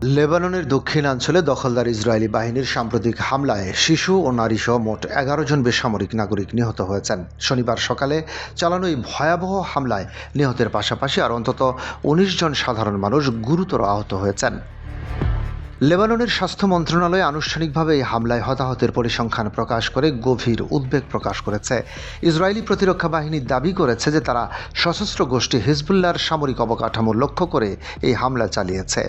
লেবাননের দক্ষিণাঞ্চলে দখলদার ইসরায়েলি বাহিনীর সাম্প্রতিক হামলায় শিশু ও নারীসহ মোট ১১ জন বেসামরিক নাগরিক নিহত হয়েছেন। শনিবার সকালে চালানো এই ভয়াবহ হামলায় নিহতের পাশাপাশি আর অন্তত ১৯ জন সাধারণ মানুষ গুরুতর আহত হয়েছেন। লেবাননের স্বাস্থ্য মন্ত্রণালয় আনুষ্ঠানিকভাবে এই হামলায় হতাহতের পরিসংখ্যান প্রকাশ করে গভীর উদ্বেগ প্রকাশ করেছে। ইসরায়েলি প্রতিরক্ষা বাহিনী দাবি করেছে যে তারা সশস্ত্র গোষ্ঠী হিজবুল্লাহর সামরিক অবকাঠামো লক্ষ্য করে এই হামলা চালিয়েছে।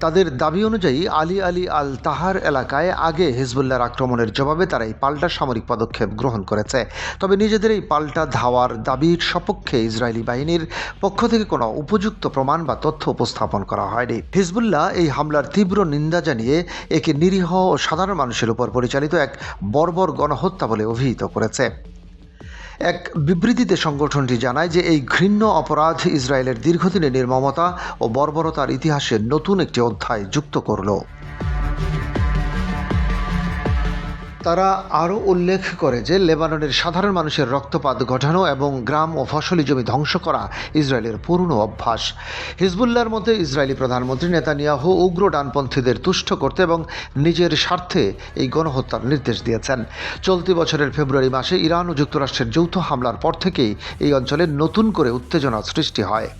তাদের দাবি অনুযায়ী আলী আল তাহার এলাকায় আগে হিজবুল্লাহর আক্রমণের জবাবে তারা এই পাল্টা সামরিক পদক্ষেপ গ্রহণ করেছে। তবে নিজেদের এই পাল্টা ধাওয়ার দাবির সপক্ষে ইসরায়েলি বাহিনীর পক্ষ থেকে কোনো উপযুক্ত প্রমাণ বা তথ্য উপস্থাপন করা হয়নি। হিজবুল্লাহ এই হামলার তীব্র নিন্দা জানিয়ে একে নিরীহ ও সাধারণ মানুষের উপর পরিচালিত এক বর্বর গণহত্যা বলে অভিহিত করেছে। এক বিবৃতিতে সংগঠনটি জানায় যে এই ঘৃণ্য অপরাধ ইসরায়েলের দীর্ঘদিনের নির্মমতা ও বর্বরতার ইতিহাসে নতুন একটি অধ্যায় যুক্ত করল। তারা আরও উল্লেখ করে যে লেবাননের সাধারণ মানুষের রক্তপাত ঘটানো এবং গ্রাম ও ফসলি জমি ধ্বংস করা ইসরায়েলের পুরনো অভ্যাস। হিজবুল্লাহর মধ্যে ইসরায়েলি প্রধানমন্ত্রী নেতানিয়াহু উগ্র ডানপন্থীদের তুষ্ট করতে এবং নিজের স্বার্থে এই গণহত্যার নির্দেশ দিয়েছেন। চলতি বছরের ফেব্রুয়ারি মাসে ইরান ও যুক্তরাষ্ট্রের যৌথ হামলার পর থেকেই এই অঞ্চলে নতুন করে উত্তেজনা সৃষ্টি হয়।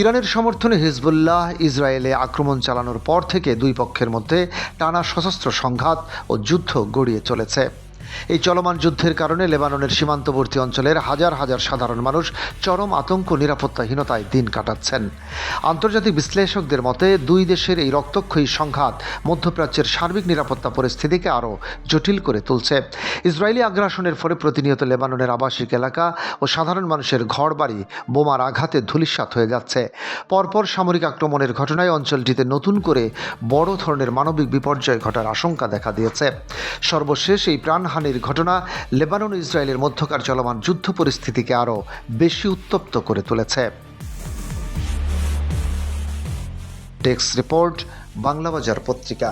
ইরানের সমর্থনে হিজবুল্লাহ ইসরায়েলে আক্রমণ চালানোর পর থেকে দুই পক্ষের মধ্যে টানা সশস্ত্র সংঘাত ও যুদ্ধ গড়িয়ে চলেছে। এই চলমান যুদ্ধের কারণে লেবাননের সীমান্তবর্তী অঞ্চলের হাজার হাজার সাধারণ মানুষ চরম আতঙ্ক নিরাপত্তাহীনতায় দিন কাটাচ্ছেন। আন্তর্জাতিক বিশ্লেষকদের মতে দুই দেশের এই রক্তক্ষয়ী সংঘাত মধ্যপ্রাচ্যের সার্বিক নিরাপত্তা পরিস্থিতিকে আরও জটিল করে তুলছে। ইসরায়েলি আগ্রাসনের ফলে প্রতিনিয়ত লেবাননের আবাসিক এলাকা ও সাধারণ মানুষের ঘরবাড়ি বোমার আঘাতে ধূলিসাৎ হয়ে যাচ্ছে। পরপর সামরিক আক্রমণের ঘটনায় অঞ্চলটিতে নতুন করে বড় ধরনের মানবিক বিপর্যয় ঘটার আশঙ্কা দেখা দিয়েছে। সর্বশেষ এই প্রাণহানির ঘটনা লেবানন ও ইসরায়েলের মধ্যকার চলমান যুদ্ধ পরিস্থিতিকে আরও বেশি উত্তপ্ত করে তুলেছে। ডেস্ক রিপোর্ট, বাংলাবাজার পত্রিকা।